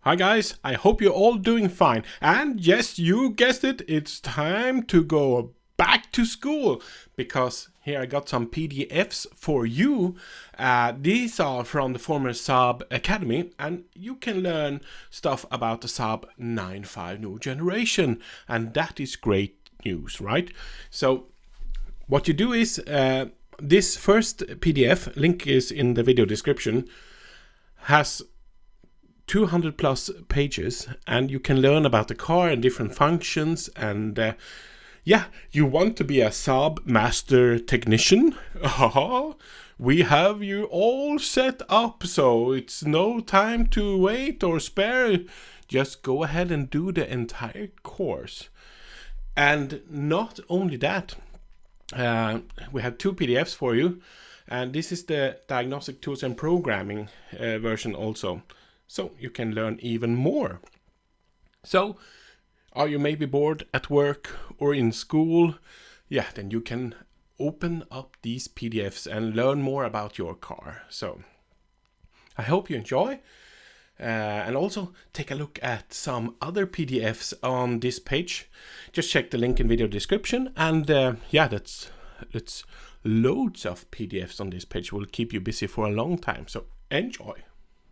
Hi guys, I hope you're all doing fine. And yes, you guessed it, it's time to go back to school, because here I got some PDFs for you. These are from the former Saab Academy, and you can learn stuff about the Saab 9.5 new generation, and that is great news, right? So what you do is, this first PDF, link is in the video description, has 200 plus pages, and you can learn about the car and different functions. And yeah, you want to be a Saab master technician? We have you all set up, so it's no time to wait or spare. Just go ahead and do the entire course. And not only that, we have two PDFs for you, and this is the diagnostic tools and programming version also. So you can learn even more. So, are you maybe bored at work or in school? Yeah, then you can open up these PDFs and learn more about your car. So, I hope you enjoy. And also take a look at some other PDFs on this page. Just check the link in video description. And yeah, that's loads of PDFs on this page. Will keep you busy for a long time. So, enjoy.